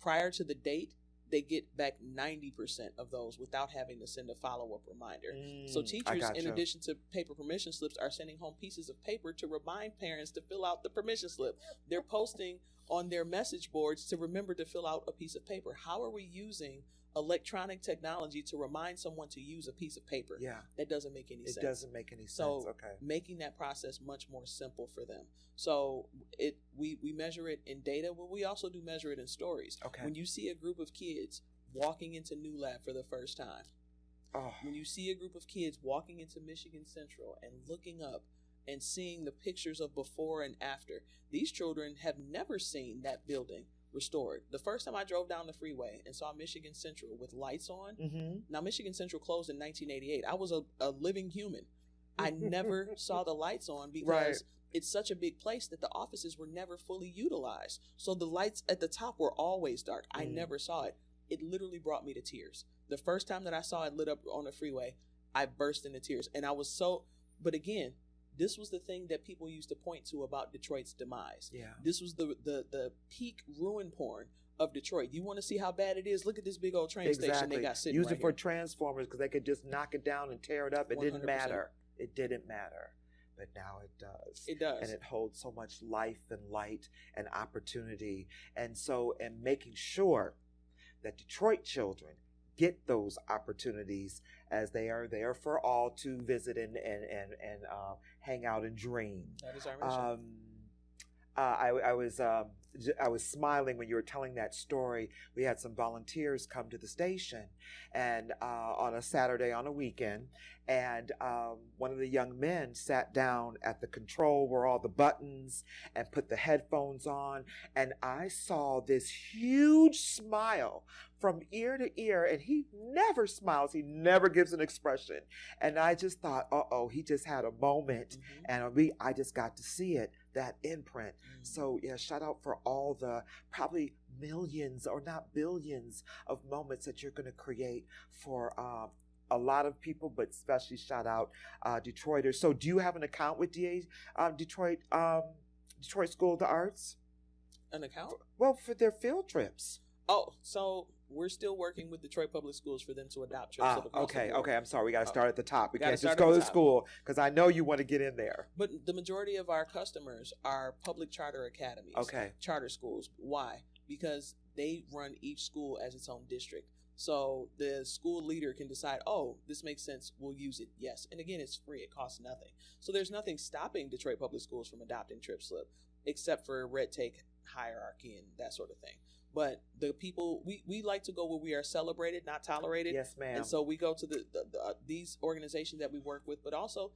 prior to the date, they get back 90% of those without having to send a follow-up reminder. So teachers, in addition to paper permission slips, are sending home pieces of paper to remind parents to fill out the permission slip. They're posting on their message boards to remember to fill out a piece of paper. How are we using electronic technology to remind someone to use a piece of paper? Yeah. That doesn't make any sense. It doesn't make any sense. So making that process much more simple for them. So we measure it in data, but we also do measure it in stories. Okay. When you see a group of kids walking into New Lab for the first time, when you see a group of kids walking into Michigan Central and looking up and seeing the pictures of before and after, these children have never seen that building restored. The first time I drove down the freeway and saw Michigan Central with lights on, now Michigan Central closed in 1988. I was a living human. I never saw the lights on because it's such a big place that the offices were never fully utilized. So the lights at the top were always dark. I never saw it. It literally brought me to tears. The first time that I saw it lit up on the freeway, I burst into tears. And I was so, but again, this was the thing that people used to point to about Detroit's demise. Yeah. This was the peak ruin porn of Detroit. You want to see how bad it is? Look at this big old train station they got sitting Use right it for here. Transformers because they could just knock it down and tear it up. It 100%. didn't matter. It didn't matter. But now it does. It does. And it holds so much life and light and opportunity. And making sure that Detroit children get those opportunities as they are there for all to visit and hang out and dream. That is our mission. I was I was smiling when you were telling that story. We had some volunteers come to the station, and on a Saturday on a weekend, and one of the young men sat down at the control where all the buttons and put the headphones on, and I saw this huge smile from ear to ear, and he never smiles. He never gives an expression, and I just thought, uh-oh, he just had a moment, and I just got to see it, that imprint. So yeah, shout out for all the probably millions or not billions of moments that you're going to create for a lot of people, but especially shout out Detroiters. So do you have an account with Detroit School of the Arts? An account? Well, for their field trips. Oh, so we're still working with Detroit Public Schools for them to adopt trips. Okay. I'm sorry. We got to start at the top. We can't just start go at to the top. school, because I know you want to get in there. But the majority of our customers are public charter academies. Okay. Charter schools. Why? Because they run each school as its own district. So the school leader can decide, oh, this makes sense, we'll use it. Yes. And again, it's free. It costs nothing. So there's nothing stopping Detroit Public Schools from adopting TripSlip, except for red tape hierarchy and that sort of thing. But the people, we like to go where we are celebrated, not tolerated. Yes, ma'am. And so we go to these organizations that we work with, but also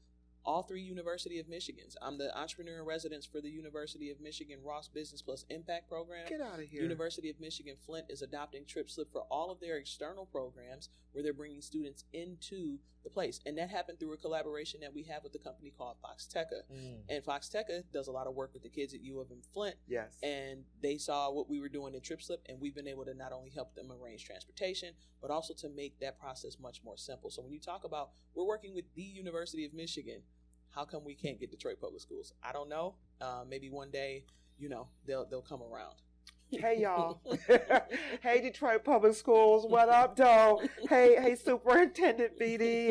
all three University of Michigans. I'm the entrepreneur in residence for the University of Michigan Ross Business Plus Impact program. Get out of here. University of Michigan Flint is adopting TripSlip for all of their external programs where they're bringing students into the place. And that happened through a collaboration that we have with a company called Foxteca. And Foxteca does a lot of work with the kids at U of M Flint. Yes. And they saw what we were doing in TripSlip, and we've been able to not only help them arrange transportation, but also to make that process much more simple. So when you talk about we're working with the University of Michigan, how come we can't get Detroit Public Schools? I don't know. Maybe one day, they'll come around. Hey, y'all. Hey, Detroit Public Schools. What up, though? Hey, Superintendent BD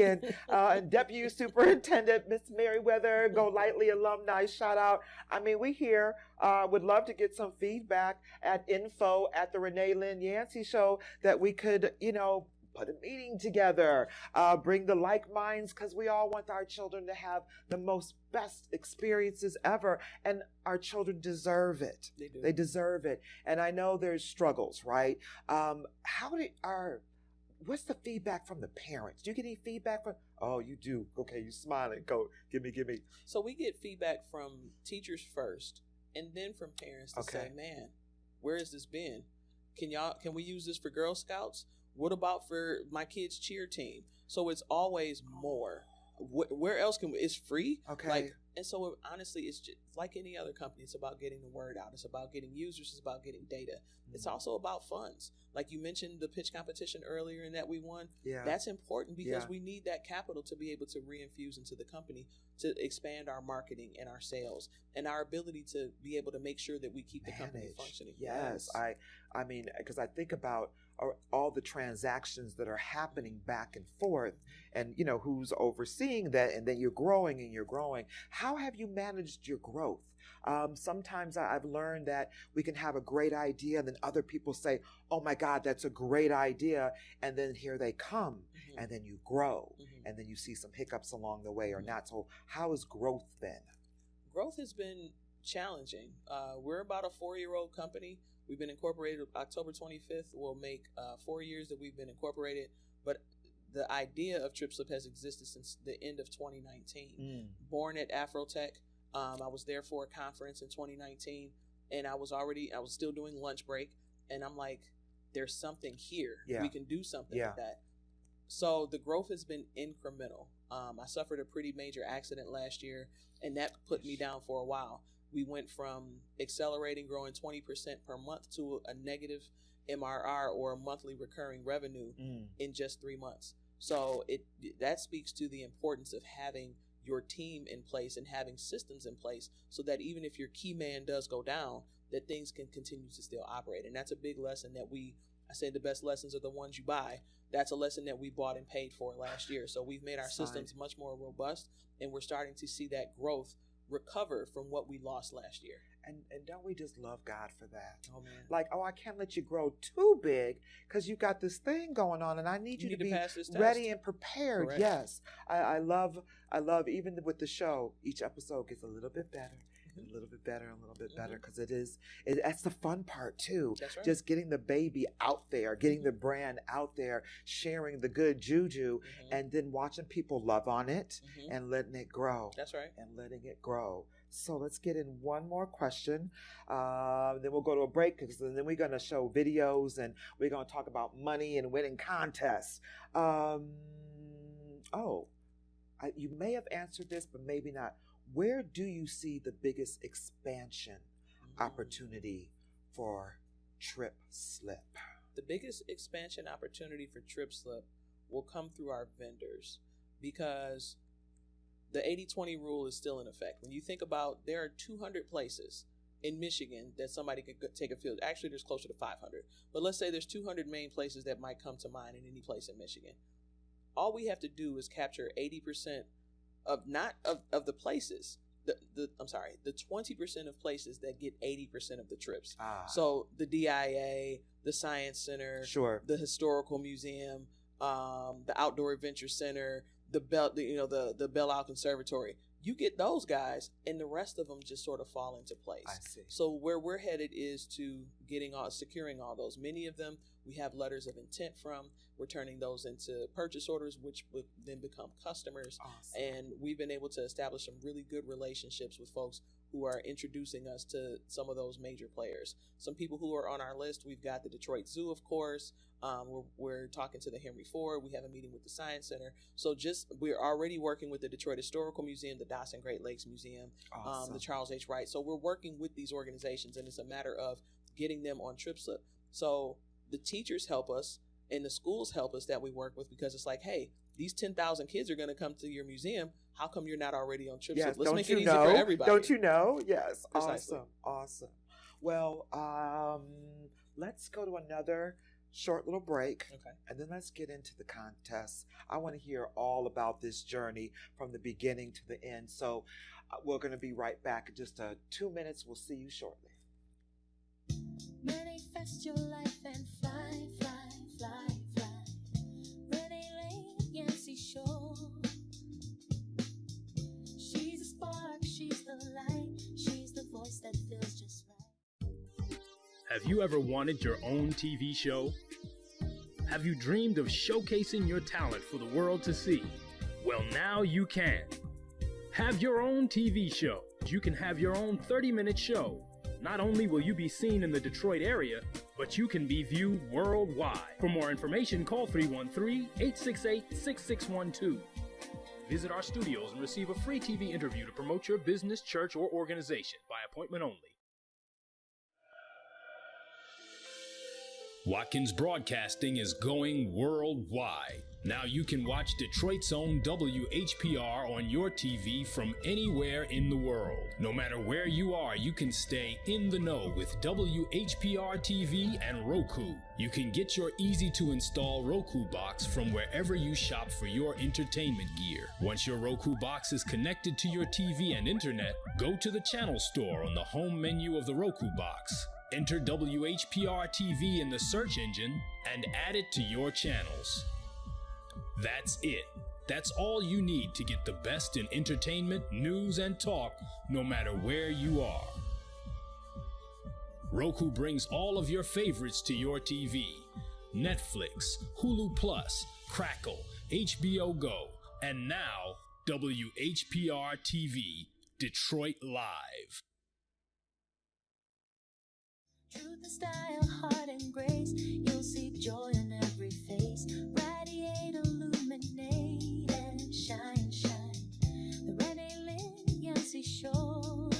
and Deputy Superintendent Miss Merriweather, Go Lightly alumni, shout out. I mean, we here would love to get some feedback at info at the Renee Lynn Yancy show that we could, put a meeting together, bring the like minds, because we all want our children to have the most best experiences ever, and our children deserve it. They do. They deserve it. And I know there's struggles, right? What's the feedback from the parents? Do you get any feedback from? Oh, you do. Okay, you smiling. Go, give me. So we get feedback from teachers first, and then from parents to say, man, where has this been? Can we use this for Girl Scouts? What about for my kids' cheer team? So it's always more. Where else it's free? Okay. And so honestly, it's just like any other company. It's about getting the word out. It's about getting users. It's about getting data. It's also about funds. Like you mentioned the pitch competition earlier and that we won. Yeah. That's important because we need that capital to be able to reinfuse into the company to expand our marketing and our sales and our ability to be able to make sure that we keep the company functioning. Yes. I mean, because I think about all the transactions that are happening back and forth and, who's overseeing that, and then you're growing and you're growing. How have you managed your growth? Sometimes I've learned that we can have a great idea and then other people say, oh my God, that's a great idea. And then here they come and then you grow and then you see some hiccups along the way or not. So how has growth been? Growth has been challenging. We're about a 4-year-old company. We've been incorporated October 25th. Will make 4 years that we've been incorporated. But the idea of TripSlip has existed since the end of 2019. Born at Afrotech. I was there for a conference in 2019, and I was still doing lunch break, and I'm like, there's something here. Yeah. We can do something with that. So the growth has been incremental. I suffered a pretty major accident last year, and that put me down for a while. We went from accelerating, growing 20% per month to a negative MRR or a monthly recurring revenue in just 3 months. So that speaks to the importance of having your team in place and having systems in place so that even if your key man does go down, that things can continue to still operate. And that's a big lesson that I say the best lessons are the ones you buy. That's a lesson that we bought and paid for last year. So we've made our systems much more robust, and we're starting to see that growth recover from what we lost last year. And don't we just love God for that? Oh, man. Like, I can't let you grow too big because you got this thing going on, and I need you to be pass this ready test. and prepared. Correct. Yes, I love even with the show, each episode gets a little bit better a little bit better, a little bit better, because that's the fun part too. That's right. Just getting the baby out there, getting the brand out there, sharing the good juju, and then watching people love on it and letting it grow. That's right. And letting it grow. So let's get in one more question. Then we'll go to a break, because then we're going to show videos and we're going to talk about money and winning contests. You may have answered this, but maybe not. Where do you see the biggest expansion opportunity for Trip Slip? The biggest expansion opportunity for Trip Slip will come through our vendors, because the 80-20 rule is still in effect. When you think about, there are 200 places in Michigan that somebody could take a field. Actually, there's closer to 500. But let's say there's 200 main places that might come to mind in any place in Michigan. All we have to do is capture 80% of the places. The 20% of places that get 80% of the trips. So the DIA, the Science Center, the Historical Museum, the Outdoor Adventure Center, the Belle Isle Conservatory. You get those guys, and the rest of them just sort of fall into place. I see. So where we're headed is to securing all those. Many of them we have letters of intent from. We're turning those into purchase orders, which would then become customers. Awesome. And we've been able to establish some really good relationships with folks who are introducing us to some of those major players. Some people who are on our list, we've got the Detroit Zoo, of course. We're talking to the Henry Ford. We have a meeting with the Science Center. So we're already working with the Detroit Historical Museum, the Dawson Great Lakes Museum, the Charles H. Wright. So we're working with these organizations, and it's a matter of getting them on Trip Slip. So the teachers help us and the schools help us that we work with, because it's like, hey, these 10,000 kids are going to come to your museum. How come you're not already on Trip Slip? Let's make it easy for everybody. Don't you know? Yes. Precisely. Awesome. Well, let's go to another short little break. Okay. And then let's get into the contest. I want to hear all about this journey from the beginning to the end. So we're going to be right back in just 2 minutes. We'll see you shortly. Manifest your life and fly, fly, fly, fly. Renee, Lynn, Yancy show. She's a spark, she's the light, she's the voice that feels just right. Have you ever wanted your own TV show? Have you dreamed of showcasing your talent for the world to see? Well, now you can. Have your own TV show. You can have your own 30-minute show. Not only will you be seen in the Detroit area, but you can be viewed worldwide. For more information, call 313-868-6612. Visit our studios and receive a free TV interview to promote your business, church, or organization by appointment only. Watkins Broadcasting is going worldwide. Now you can watch Detroit's own WHPR on your TV from anywhere in the world. No matter where you are, you can stay in the know with WHPR TV and Roku. You can get your easy-to-install Roku box from wherever you shop for your entertainment gear. Once your Roku box is connected to your TV and internet, go to the channel store on the home menu of the Roku box. Enter WHPR TV in the search engine and add it to your channels. That's it. That's all you need to get the best in entertainment, news, and talk, no matter where you are. Roku brings all of your favorites to your TV. Netflix, Hulu Plus, Crackle, HBO Go, and now WHPR TV, Detroit Live. Truth, style, heart, and grace. You'll see joy in every face. Radiate, illuminate, and shine, shine. The Renee, Lynn, Yancy show.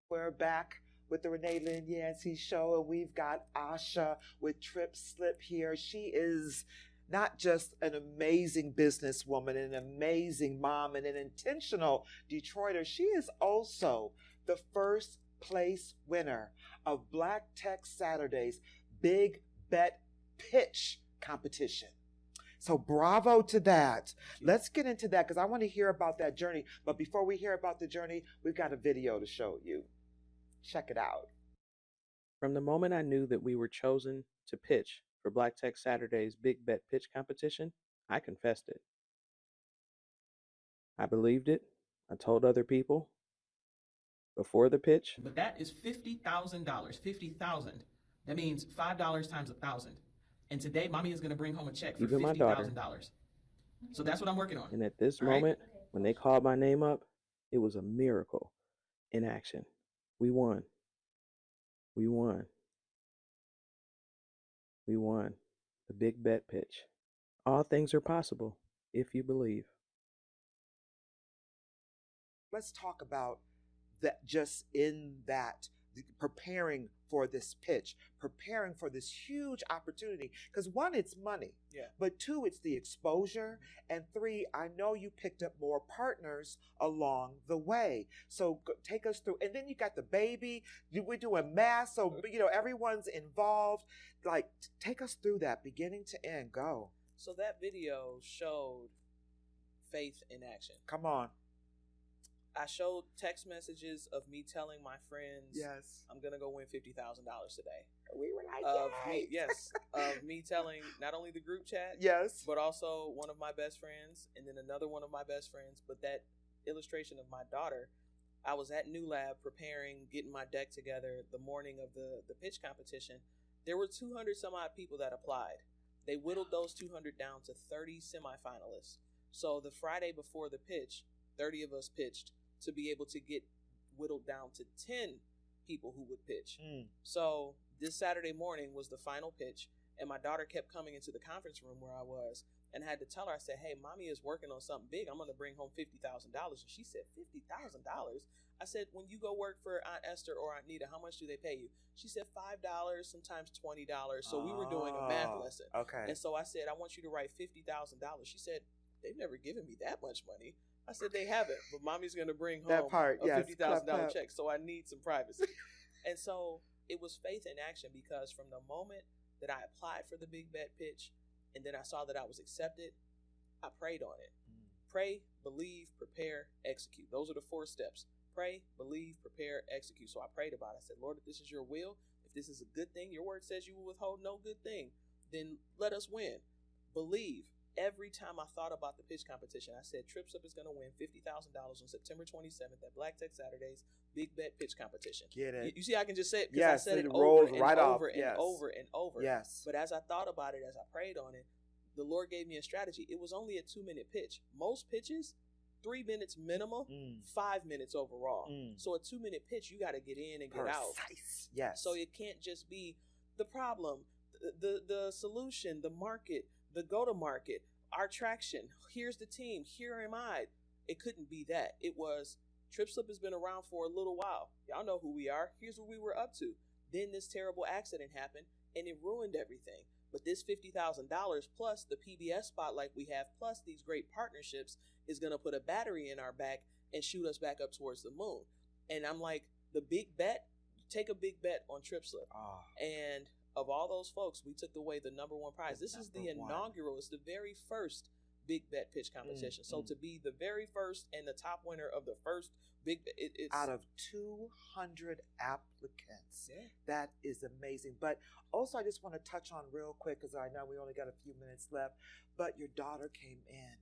We're back with the Renee, Lynn, Yancy show, and we've got Asha with Trip Slip here. She is not just an amazing businesswoman, an amazing mom, and an intentional Detroiter. She is also the first place winner of Black Tech Saturday's Big Bet Pitch competition. So bravo to that. Let's get into that, because I want to hear about that journey. But before we hear about the journey, we've got a video to show you. Check it out. From the moment I knew that we were chosen to pitch for Black Tech Saturday's Big Bet Pitch competition, I confessed it. I believed it, I told other people before the pitch. But that is $50,000. 50,000. That means $5 times 1,000. And today, mommy is going to bring home a check for $50,000. So that's what I'm working on. And at this moment, when they called my name up, it was a miracle in action. We won. We won. We won the big bet pitch. All things are possible if you believe. Let's talk about that, just in that, preparing for this pitch, preparing for this huge opportunity. Because one, it's money. Yeah. But two, it's the exposure. And three, I know you picked up more partners along the way. So take us through. And then you got the baby. We're doing math. So, everyone's involved. Like, take us through that beginning to end. Go. So that video showed faith in action. Come on. I showed text messages of me telling my friends, yes, I'm going to go win $50,000 today. We were like, of me telling not only the group chat, yes, but also one of my best friends and then another one of my best friends. But that illustration of my daughter, I was at New Lab preparing, getting my deck together the morning of the pitch competition. There were 200 some odd people that applied. They whittled those 200 down to 30 semifinalists. So the Friday before the pitch, 30 of us pitched to be able to get whittled down to 10 people who would pitch. So this Saturday morning was the final pitch, and my daughter kept coming into the conference room where I was, and I had to tell her, I said, hey, mommy is working on something big. I'm going to bring home $50,000. And she said, $50,000? I said, when you go work for Aunt Esther or Aunt Nita, how much do they pay you? She said $5, sometimes $20. So we were doing a math lesson. Okay. And so I said, I want you to write $50,000. She said, they've never given me that much money. I said, they haven't, but mommy's going to bring home that part, a yes, $50,000 check, so I need some privacy. And so it was faith in action, because from the moment that I applied for the big bet pitch and then I saw that I was accepted, I prayed on it. Pray, believe, prepare, execute. Those are the 4 steps. Pray, believe, prepare, execute. So I prayed about it. I said, Lord, if this is your will, if this is a good thing, your word says you will withhold no good thing, then let us win. Believe. Every time I thought about the pitch competition, I said, Trip Slip is going to win $50,000 on September 27th at Black Tech Saturdays Big Bet Pitch Competition. Get it? You see, I can just say it because yes, I said it rolls over right and over off. and Yes. over and over. Yes. But as I thought about it, as I prayed on it, the Lord gave me a strategy. It was only a 2-minute pitch. Most pitches, 3 minutes minimum, 5 minutes overall. So a 2-minute pitch, you got to get in and get out. Precise. Yes. So it can't just be the problem, the solution, the market, the go-to-market, our traction. Here's the team. Here am I. It couldn't be that. It was, Trip Slip has been around for a little while. Y'all know who we are. Here's what we were up to. Then this terrible accident happened, and it ruined everything. But this $50,000 plus the PBS spotlight we have, plus these great partnerships, is going to put a battery in our back and shoot us back up towards the moon. And I'm like, the big bet, take a big bet on Trip Slip. And of all those folks, we took away the number 1 prize. This is the inaugural. It's the very first big bet pitch competition. So to be the very first and the top winner of the first big bet, it's out of 200 applicants. That is amazing. But also, I just want to touch on real quick, because I know we only got a few minutes left, but your daughter came in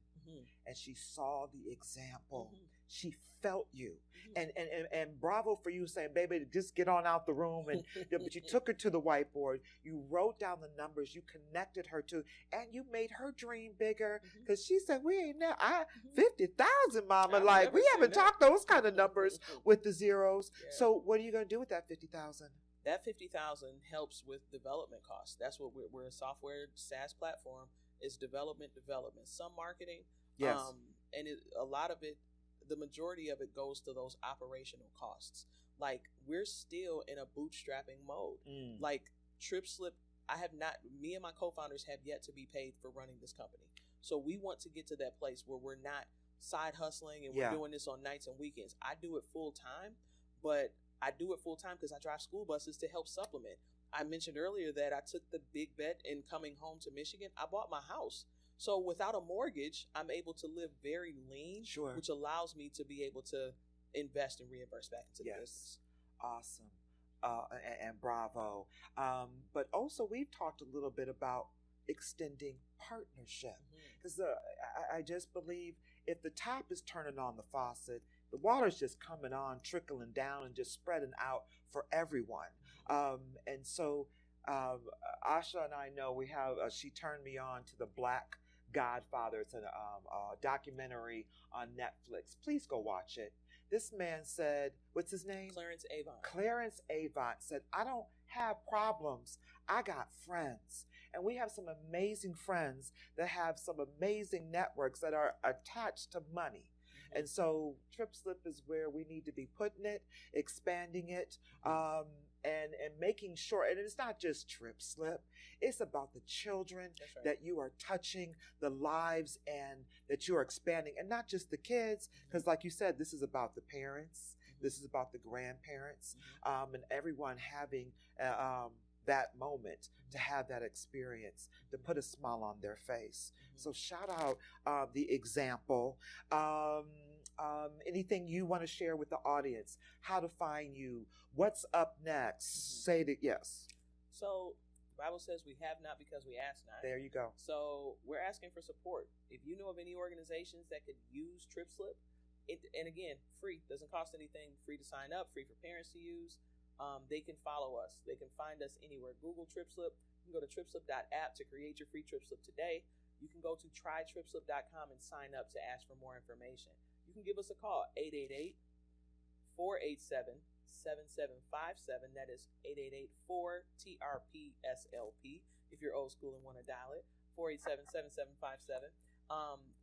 and she saw the example. She felt you. And bravo for you saying, baby, just get on out the room. And but you took her to the whiteboard. You wrote down the numbers. You connected her to, and you made her dream bigger, because she said, we ain't now 50,000, mama. Like, we haven't talked those kind of numbers with the zeros. Yeah. So what are you going to do with that 50,000? That 50,000 helps with development costs. That's what we're a software SaaS platform. Is development, some marketing. Yes. And a lot of it, the majority of it goes to those operational costs. Like, we're still in a bootstrapping mode. Like, Trip Slip, me and my co-founders have yet to be paid for running this company. So we want to get to that place where we're not side hustling and we're doing this on nights and weekends. I do it full time, but I do it full time because I drive school buses to help supplement. I mentioned earlier that I took the big bet in coming home to Michigan. I bought my house. So without a mortgage, I'm able to live very lean, which allows me to be able to invest and reimburse back into the business. Awesome. And bravo. But also, we've talked a little bit about extending partnership, because I just believe if the tap is turning on the faucet, the water's just coming on, trickling down, and just spreading out for everyone. And so Asha and I know we have, she turned me on to the Black Godfather. It's a documentary on Netflix. Please go watch it. This man said, what's his name? Clarence Avant. Clarence Avant said, I don't have problems. I got friends. And we have some amazing friends that have some amazing networks that are attached to money. And so Trip Slip is where we need to be putting it, expanding it, and making sure, and it's not just Trip Slip, it's about the children that you are touching, the lives, and that you are expanding, and not just the kids, because like you said, this is about the parents, this is about the grandparents, and everyone having that moment, to have that experience, to put a smile on their face. So shout out the example. Anything you want to share with the audience, how to find you, what's up next? Say that, yes. So the Bible says we have not because we ask not. There you go. So we're asking for support. If you know of any organizations that could use Trip Slip, and again, free, doesn't cost anything, free to sign up, free for parents to use. They can follow us. They can find us anywhere. Google Trip Slip. You can go to tripslip.app to create your free Trip Slip today. You can go to trytripslip.com and sign up to ask for more information. You can give us a call, 888-487-7757. That is 888-4-TRP-SLP if you're old school and want to dial it, 487-7757.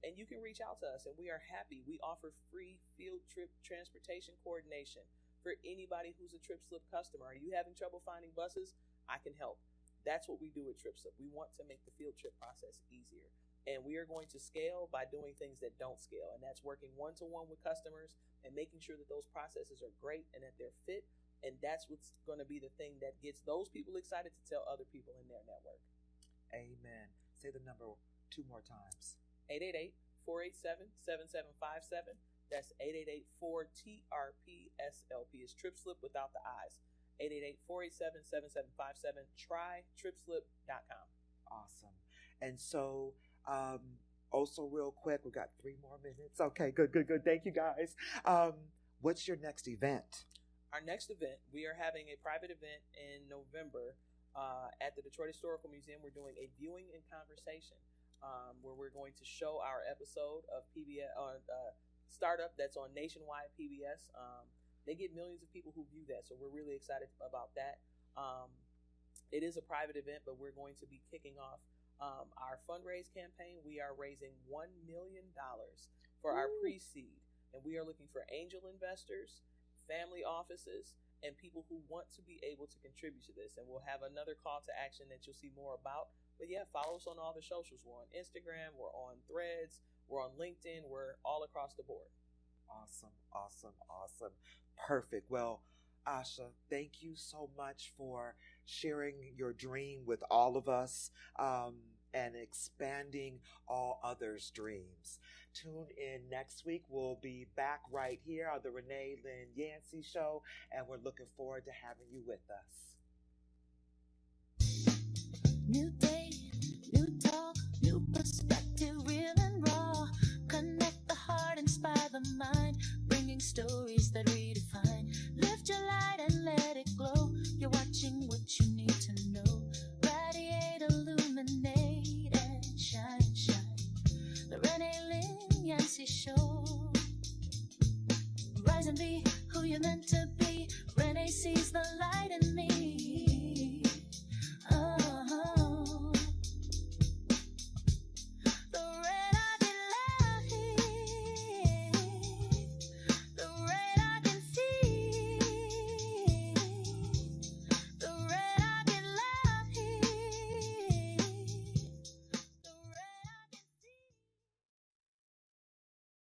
And you can reach out to us, and we are happy. We offer free field trip transportation coordination for anybody who's a Trip Slip customer. Are you having trouble finding buses? I can help. That's what we do at Trip Slip. We want to make the field trip process easier. And we are going to scale by doing things that don't scale. And that's working one-to-one with customers and making sure that those processes are great and that they're fit. And that's what's going to be the thing that gets those people excited to tell other people in their network. Amen. Say the number 2 more times. 888-487-7757. That's 888-4-TRP-SLP. It's Trip Slip without the I's. 888-487-7757. Try tripslip.com. Awesome. And so, also real quick, we've got 3 more minutes. Okay, good. Thank you, guys. What's your next event? Our next event, we are having a private event in November at the Detroit Historical Museum. We're doing a viewing and conversation where we're going to show our episode of PBS Startup that's on nationwide PBS. They get millions of people who view that, so we're really excited about that. It is a private event, but we're going to be kicking off our fundraise campaign. We are raising $1 million for our pre-seed, and we are looking for angel investors, family offices, and people who want to be able to contribute to this. And we'll have another call to action that you'll see more about. But yeah, follow us on all the socials. We're on Instagram, we're on Threads, we're on LinkedIn, we're all across the board. Awesome. Perfect. Well, Asha, thank you so much for sharing your dream with all of us and expanding all others' dreams. Tune in next week. We'll be back right here on the Renee, Lynn, Yancy show, and we're looking forward to having you with us. New day, new talk, new perspective, real and raw. Connect the heart, inspire the mind, bringing stories that redefine. Lift your light and let it glow. You're watching what you need to know. Radiate, illuminate, and shine. The Renee, Lynn, Yancy show. Rise and be who you're meant to be. Renee sees the light in me.